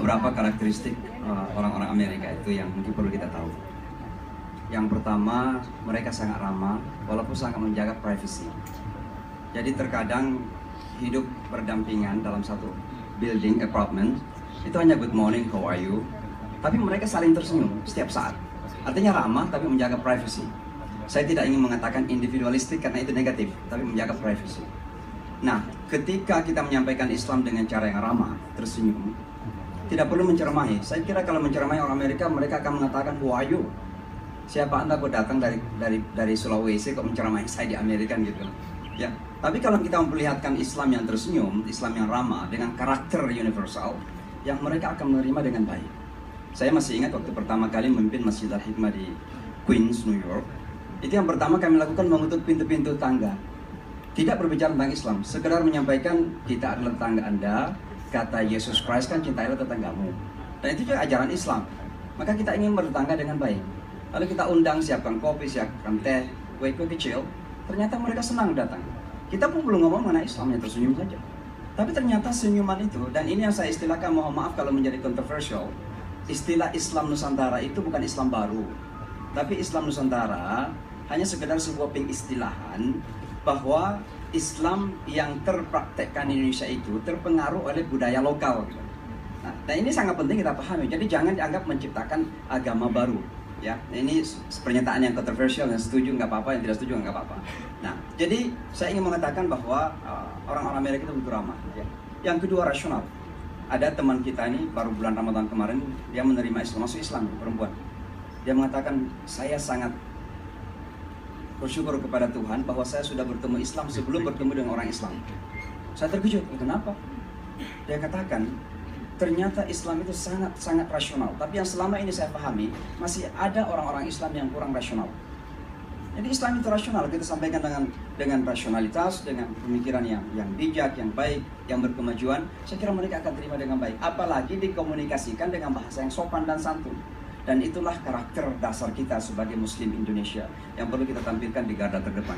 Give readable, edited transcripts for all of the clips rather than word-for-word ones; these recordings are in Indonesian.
beberapa karakteristik orang-orang Amerika itu yang mungkin perlu kita tahu. Yang pertama, mereka sangat ramah walaupun sangat menjaga privacy. Jadi terkadang hidup berdampingan dalam satu building apartment itu hanya good morning, how are you, tapi mereka saling tersenyum setiap saat. Artinya ramah tapi menjaga privacy. Saya tidak ingin mengatakan individualistik karena itu negatif, tapi menjaga privacy. Nah, ketika kita menyampaikan Islam dengan cara yang ramah, tersenyum, tidak perlu menceramahi. Saya kira kalau menceramahi orang Amerika, mereka akan mengatakan, who are you? Siapa Anda kok datang dari Sulawesi kok menceramahi saya di Amerika gitu. Ya, tapi kalau kita memperlihatkan Islam yang tersenyum, Islam yang ramah dengan karakter universal, yang mereka akan menerima dengan baik. Saya masih ingat waktu pertama kali memimpin Masjid Al-Hikmah di Queens, New York. Itu yang pertama kami lakukan, mengutuk pintu-pintu tangga. Tidak berbicara tentang Islam, sekedar menyampaikan kita adalah tetangga Anda. Kata Yesus Christ kan cintailah tetanggamu. Dan itu juga ajaran Islam. Maka kita ingin bertetangga dengan baik. Lalu kita undang, siapkan kopi, siapkan teh, kue-kue kecil. Ternyata mereka senang datang. Kita pun belum ngomong mengenai Islam, ya tersenyum saja. Tapi ternyata senyuman itu, dan ini yang saya istilahkan, mohon maaf kalau menjadi kontroversial, istilah Islam Nusantara itu bukan Islam baru. Tapi Islam Nusantara hanya sekedar sebuah pengistilahan bahwa Islam yang terpraktekkan di Indonesia itu terpengaruh oleh budaya lokal. Nah, dan ini sangat penting kita pahami. Jadi jangan dianggap menciptakan agama baru. Ya, ini pernyataan yang kontroversial, yang setuju nggak apa-apa, yang tidak setuju nggak apa-apa. Nah, jadi saya ingin mengatakan bahwa orang-orang Amerika itu begitu ramah. Ya. Yang kedua, rasional. Ada teman kita ini baru bulan Ramadan kemarin, dia menerima Islam, masuk Islam, perempuan. Dia mengatakan, saya sangat bersyukur kepada Tuhan bahwa saya sudah bertemu Islam sebelum bertemu dengan orang Islam. Saya terkejut, kenapa? Dia katakan, ternyata Islam itu sangat rasional. Tapi yang selama ini saya pahami, masih ada orang-orang Islam yang kurang rasional. Jadi Islam itu rasional, kita sampaikan dengan rasionalitas, dengan pemikiran yang bijak, yang baik, yang berkemajuan. Saya kira mereka akan terima dengan baik. Apalagi dikomunikasikan dengan bahasa yang sopan dan santun. Dan itulah karakter dasar kita sebagai Muslim Indonesia yang perlu kita tampilkan di garda terdepan.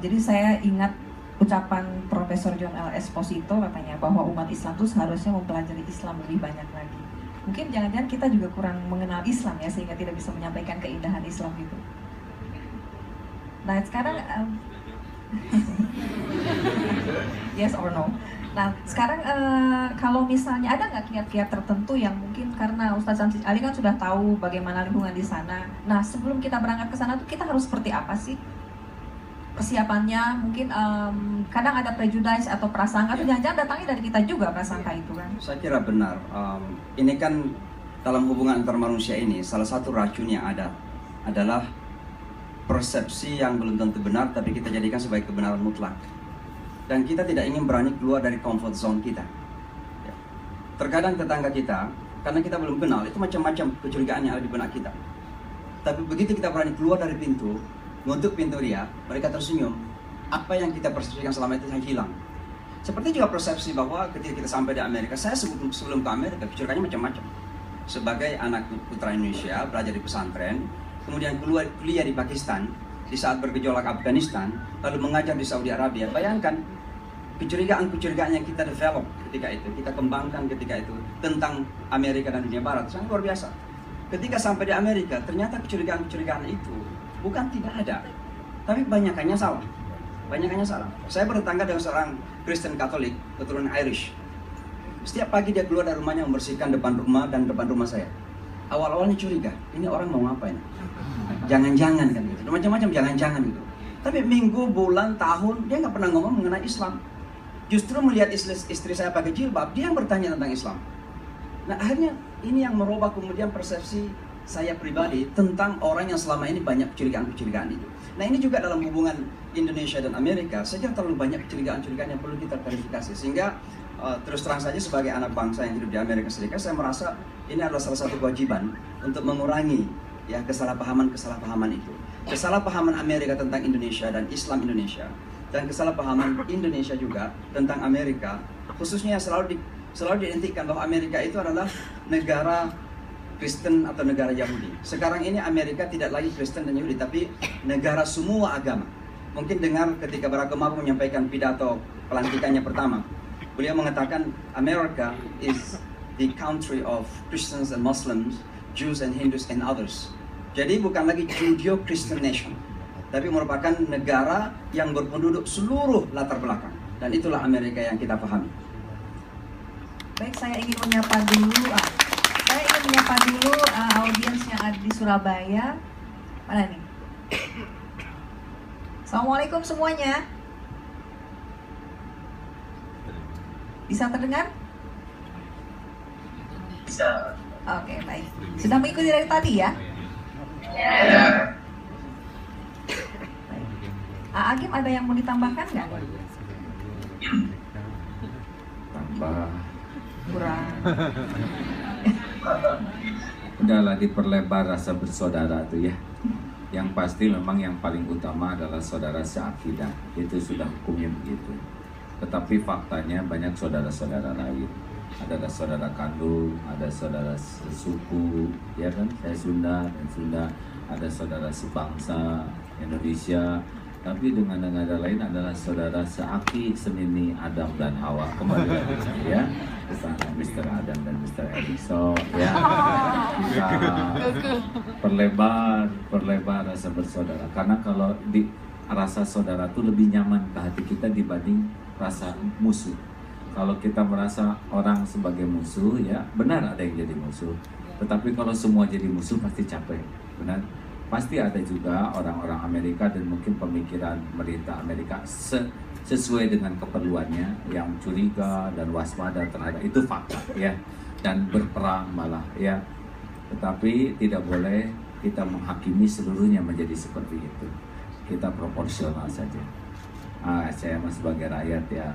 Jadi saya ingat ucapan Profesor John L. Esposito katanya bahwa umat Islam itu seharusnya mempelajari Islam lebih banyak lagi. Mungkin jangan-jangan kita juga kurang mengenal Islam ya, sehingga tidak bisa menyampaikan keindahan Islam itu. Nah sekarang yes or no? Nah sekarang kalau misalnya ada nggak kiat-kiat tertentu yang mungkin karena Ustadz Samsi Ali kan sudah tahu bagaimana lingkungan di sana. Nah sebelum kita berangkat ke sana tuh kita harus seperti apa sih persiapannya? Mungkin kadang ada prejudice atau prasangka, atau jangan-jangan datangnya dari kita juga prasangka itu kan? Saya kira benar. Ini kan dalam hubungan antar manusia ini salah satu racun yang ada adalah persepsi yang belum tentu benar tapi kita jadikan sebagai kebenaran mutlak. Dan kita tidak ingin berani keluar dari comfort zone kita. Ya. Terkadang tetangga kita, karena kita belum kenal, itu macam-macam kecurigaan yang ada di benak kita. Tapi begitu kita berani keluar dari pintu, mengutuk pintu dia, mereka tersenyum. Apa yang kita persepsikan selama itu hilang. Seperti juga persepsi bahwa ketika kita sampai di Amerika, saya sebelum ke Amerika, kecurigaannya macam-macam. Sebagai anak putra Indonesia, belajar di pesantren, kemudian kuliah di Pakistan, di saat bergejolak Afghanistan, lalu mengajar di Saudi Arabia. Bayangkan kecurigaan-kecurigaan yang kita develop ketika itu, kita kembangkan ketika itu tentang Amerika dan dunia Barat, sangat luar biasa. Ketika sampai di Amerika, ternyata kecurigaan-kecurigaan itu bukan tidak ada, tapi banyakannya salah. Banyakannya salah. Saya bertetangga dengan seorang Kristen Katolik, keturunan Irish. Setiap pagi dia keluar dari rumahnya membersihkan depan rumah dan depan rumah saya. Awal-awalnya curiga, ini orang mau ngapain? Jangan-jangan kan gitu, macam-macam jangan-jangan gitu. Tapi minggu, bulan, tahun, dia nggak pernah ngomong mengenai Islam. Justru melihat istri saya pakai jilbab, dia yang bertanya tentang Islam. Nah akhirnya ini yang merubah kemudian persepsi saya pribadi tentang orang yang selama ini banyak kecurigaan-kecurigaan itu. Nah ini juga dalam hubungan Indonesia dan Amerika, saya kira terlalu banyak kecurigaan-kecurigaan yang perlu kita klarifikasi. Sehingga terus terang saja sebagai anak bangsa yang hidup di Amerika Serikat, saya merasa ini adalah salah satu kewajiban untuk mengurangi ya kesalahpahaman itu. Kesalahpahaman Amerika tentang Indonesia dan Islam Indonesia, dan kesalahpahaman Indonesia juga tentang Amerika, khususnya selalu diidentikan bahwa Amerika itu adalah negara Kristen atau negara Yahudi. Sekarang ini Amerika tidak lagi Kristen dan Yahudi, tapi negara semua agama. Mungkin dengar ketika Barack Obama menyampaikan pidato pelantikannya pertama, Beliau mengatakan America is the country of Christians and Muslims, Jews and Hindus and others. Jadi bukan lagi Judeo-Christian nation, tapi merupakan negara yang berpenduduk seluruh latar belakang. Dan itulah Amerika yang kita pahami. Baik, saya ingin menyapa dulu audiens yang ada di Surabaya. Mana nih? Assalamualaikum semuanya. Bisa terdengar? Bisa. Oke, baik. Sudah mengikuti dari tadi ya? Ya. Agim, ada yang mau ditambahkan nggak? Tambah. Kurang. Udahlah, diperlebar rasa bersaudara tuh ya. Yang pasti memang yang paling utama adalah saudara seakidah. Itu sudah hukumnya begitu. Tetapi faktanya banyak saudara-saudara lain. Ada saudara kandung, ada saudara sesuku, ya kan? Saya Sunda dan Sunda. Ada saudara sebangsa Indonesia. Tapi dengan negara lain adalah saudara seaki, senini Adam dan Hawa. Kembali lagi ya, bukan Mr. Adam dan Mr. Eli. So ya, kita perlebar rasa bersaudara. Karena kalau di rasa saudara itu lebih nyaman ke hati kita dibanding rasa musuh. Kalau kita merasa orang sebagai musuh, ya benar ada yang jadi musuh. Tetapi kalau semua jadi musuh pasti capek, benar. Pasti ada juga orang-orang Amerika dan mungkin pemikiran pemerintah Amerika sesuai dengan keperluannya yang curiga dan waspada terhadap itu fakta ya, dan berperang malah ya. Tetapi tidak boleh kita menghakimi seluruhnya menjadi seperti itu. Kita proporsional saja. Saya sebagai rakyat ya